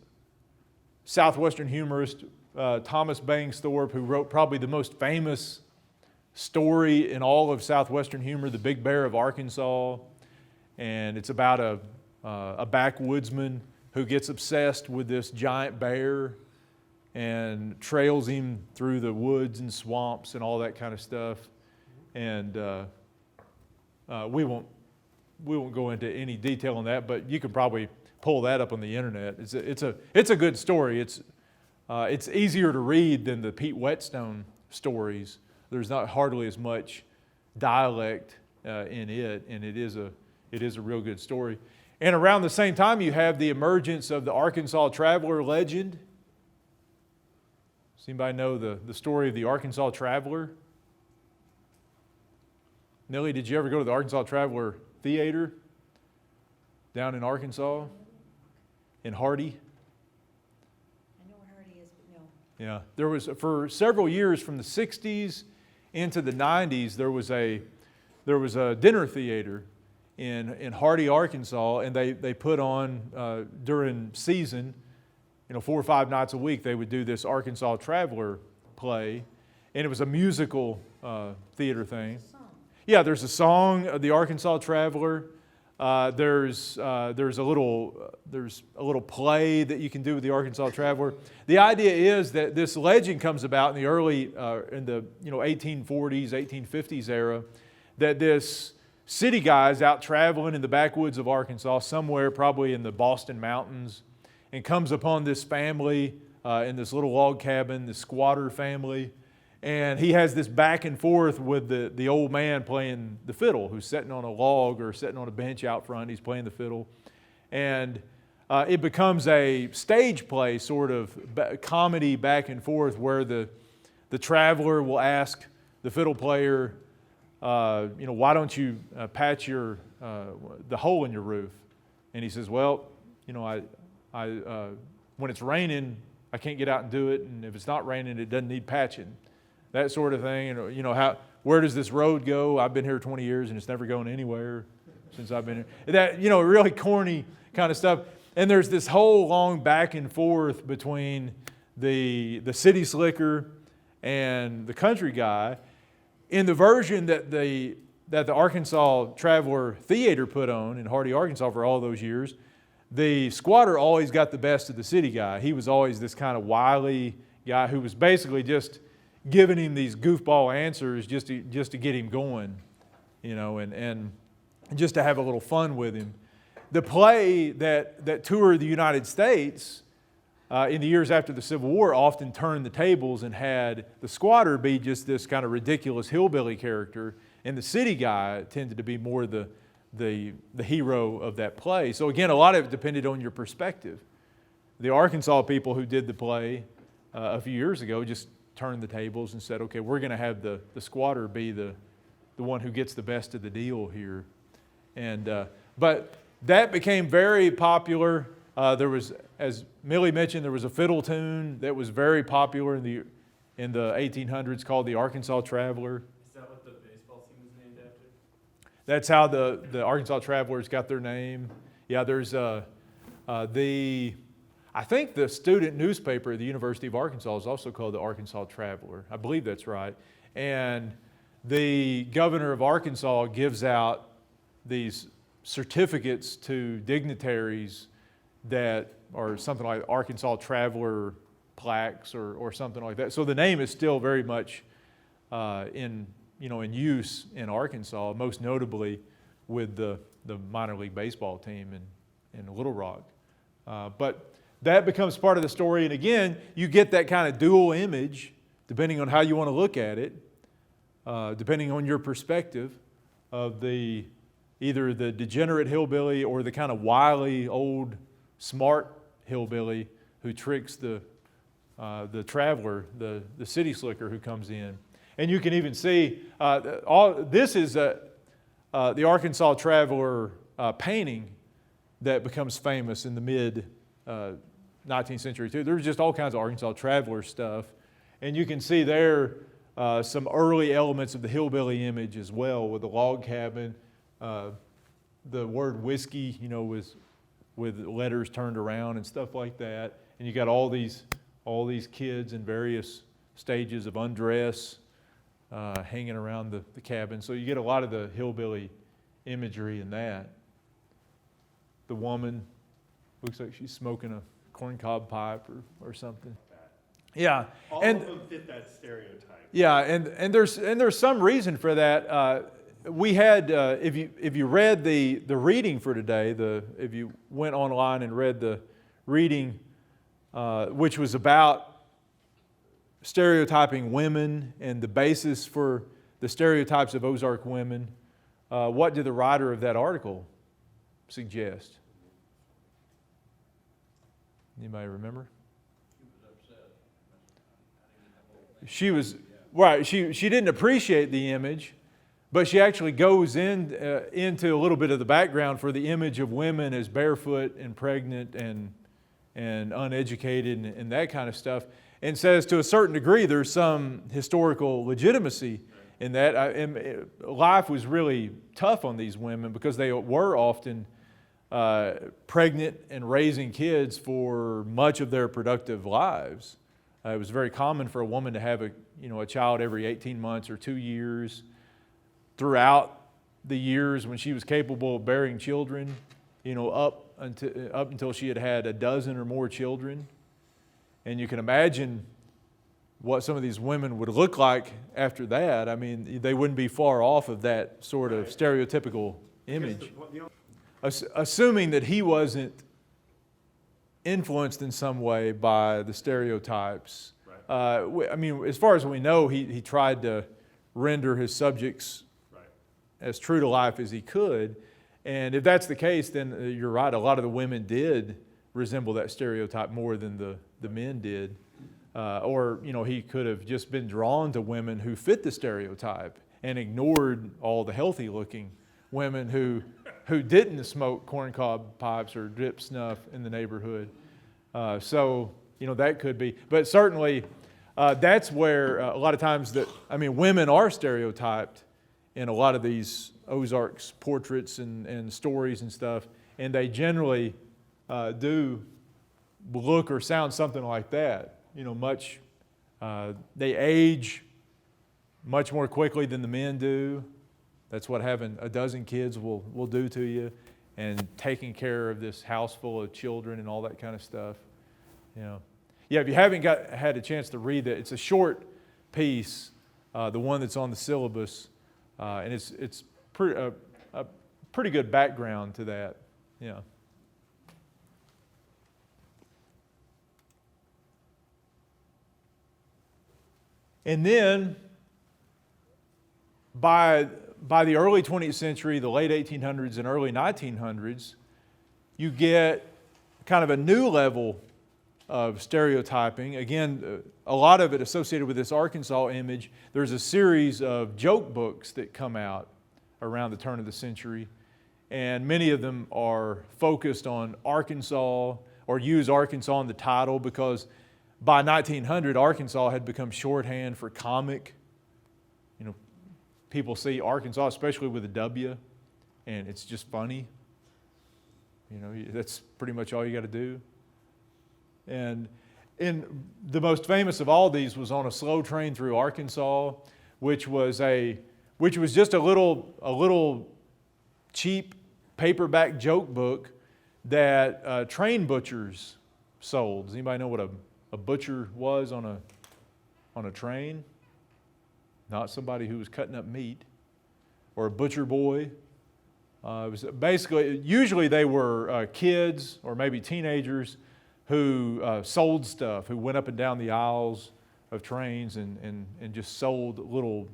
Southwestern humorists, Thomas Bangsthorpe, who wrote probably the most famous story in all of Southwestern humor, The Big Bear of Arkansas. And it's about a backwoodsman who gets obsessed with this giant bear and trails him through the woods and swamps and all that kind of stuff. And we won't go into any detail on that, but you can probably pull that up on the internet. It's a good story. It's easier to read than the Pete Whetstone stories. There's not hardly as much dialect in it, and it is a real good story. And around the same time, you have the emergence of the Arkansas Traveler legend. Does anybody know the story of the Arkansas Traveler? Nellie, did you ever go to the Arkansas Traveler Theater down in Arkansas? In Hardy? I know where Hardy is, but no. Yeah. There was, for several years from the 60s into the 90s, there was a dinner theater in Hardy, Arkansas, and they put on during season, 4 or 5 nights a week, they would do this Arkansas Traveler play. and it was a musical theater thing. Song. Yeah, there's a song, The Arkansas Traveler. There's a little play that you can do with the Arkansas Traveler. The idea is that this legend comes about in the early 1840s, 1850s era, that this city guy is out traveling in the backwoods of Arkansas, somewhere probably in the Boston Mountains, and comes upon this family in this little log cabin, the squatter family. And he has this back and forth with the old man playing the fiddle, who's sitting on a log or sitting on a bench out front. He's playing the fiddle. And it becomes a stage play, sort of comedy back and forth, where the traveler will ask the fiddle player, why don't you patch the hole in your roof? And he says, well, when it's raining, I can't get out and do it. And if it's not raining, it doesn't need patching. That sort of thing. And, where does this road go? I've been here 20 years and it's never going anywhere since I've been here. That, really corny kind of stuff. And there's this whole long back and forth between the city slicker and the country guy. In the version that the Arkansas Traveler Theater put on in Hardy, Arkansas for all those years, the squatter always got the best of the city guy. He was always this kind of wily guy who was basically just giving him these goofball answers just to get him going, and just to have a little fun with him. The play that toured the United States in the years after the Civil War often turned the tables and had the squatter be just this kind of ridiculous hillbilly character, and the city guy tended to be more the hero of that play. So again, a lot of it depended on your perspective. The Arkansas people who did the play a few years ago just turned the tables and said, okay, we're going to have the squatter be the one who gets the best of the deal here. And but that became very popular. There was, as Millie mentioned, there was a fiddle tune that was very popular in the 1800s called the Arkansas Traveler. Is that what the baseball team was named after? That's how the Arkansas Travelers got their name. Yeah, there's I think the student newspaper at the University of Arkansas is also called the Arkansas Traveler. I believe that's right. And the governor of Arkansas gives out these certificates to dignitaries that are something like Arkansas Traveler plaques or something like that. So the name is still very much in use in Arkansas, most notably with the minor league baseball team in Little Rock. But that becomes part of the story. And again, you get that kind of dual image, depending on how you want to look at it, depending on your perspective, of either the degenerate hillbilly or the kind of wily, old, smart hillbilly who tricks the traveler, the city slicker who comes in. And you can even see, this is the Arkansas Traveler painting that becomes famous in the mid 19th century too. There's just all kinds of Arkansas Traveler stuff. And you can see there some early elements of the hillbilly image as well, with the log cabin, the word whiskey, with letters turned around and stuff like that. And you got all these kids in various stages of undress hanging around the cabin. So you get a lot of the hillbilly imagery in that. The woman looks like she's smoking a corncob pipe or something. Yeah, All of them fit that stereotype. Yeah, and there's some reason for that. We had if you read the reading for today, if you went online and read the reading, which was about stereotyping women and the basis for the stereotypes of Ozark women, what did the writer of that article suggest? Anybody remember? She was right. She didn't appreciate the image, but she actually goes into a little bit of the background for the image of women as barefoot and pregnant and uneducated and that kind of stuff, and says to a certain degree there's some historical legitimacy in that. Life was really tough on these women because they were often pregnant and raising kids for much of their productive lives. It was very common for a woman to have a child every 18 months or 2 years. Throughout the years when she was capable of bearing children, up until she had a dozen or more children. And you can imagine what some of these women would look like after that. I mean, they wouldn't be far off of that sort of stereotypical image. Assuming that he wasn't influenced in some way by the stereotypes. Right. I mean, as far as we know, he tried to render his subjects as true to life as he could. And if that's the case, then you're right. A lot of the women did resemble that stereotype more than the men did. Or he could have just been drawn to women who fit the stereotype and ignored all the healthy-looking women who didn't smoke corncob pipes or drip snuff in the neighborhood. So that could be. But certainly, that's where a lot of times women are stereotyped in a lot of these Ozarks portraits and stories and stuff, and they generally do look or sound something like that. They age much more quickly than the men do. That's what having a dozen kids will do to you, and taking care of this house full of children and all that kind of stuff. Yeah, if you haven't had a chance to read it, it's a short piece, the one that's on the syllabus, and it's a pretty good background to that. Yeah. And then, by the early 20th century, the late 1800s and early 1900s, you get kind of a new level of stereotyping. Again, a lot of it associated with this Arkansas image. There's a series of joke books that come out around the turn of the century, and many of them are focused on Arkansas or use Arkansas in the title because by 1900, Arkansas had become shorthand for comic. People see Arkansas, especially with a W, and it's just funny. That's pretty much all you got to do. And the most famous of all these was On a Slow Train Through Arkansas, which was just a little cheap paperback joke book that train butchers sold. Does anybody know what a butcher was on a train? Not somebody who was cutting up meat, or a butcher boy. It was basically, usually they were kids or maybe teenagers who sold stuff, who went up and down the aisles of trains and just sold little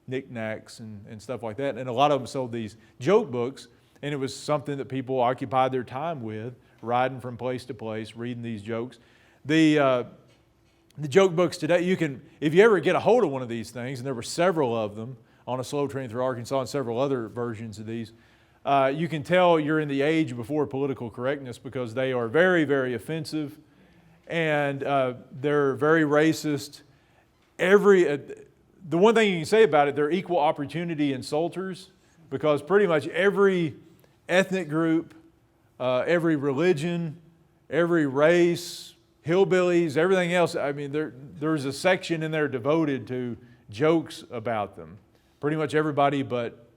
knickknacks and stuff like that. And a lot of them sold these joke books, and it was something that people occupied their time with, riding from place to place, reading these jokes. The joke books today, if you ever get a hold of one of these things, and there were several of them, On a Slow Train Through Arkansas and several other versions of these, you can tell you're in the age before political correctness because they are very, very offensive, and they're very racist. The one thing you can say about it, they're equal opportunity insulters because pretty much every ethnic group, every religion, every race, hillbillies, everything else, there's a section in there devoted to jokes about them. Pretty much everybody but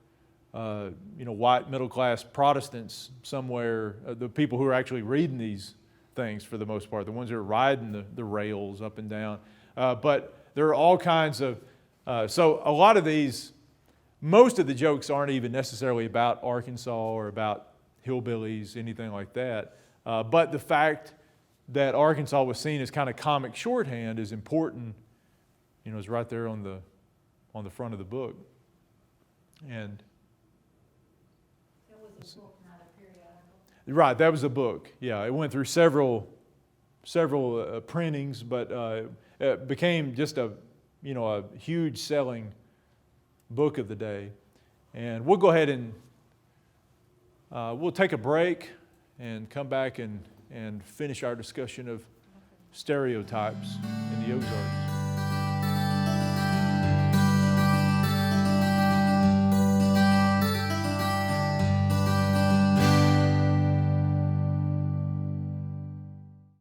white middle-class Protestants somewhere, the people who are actually reading these things for the most part, the ones that are riding the rails up and down. But there are all kinds of, so a lot of these, most of the jokes aren't even necessarily about Arkansas or about hillbillies, anything like that. But the fact that Arkansas was seen as kind of comic shorthand is important, is right there on the front of the book. And That was a book, not a periodical. right, that was a book. Yeah, it went through several printings, but it became just a huge selling book of the day. And we'll go ahead and we'll take a break and come back and finish our discussion of stereotypes in the Ozarks.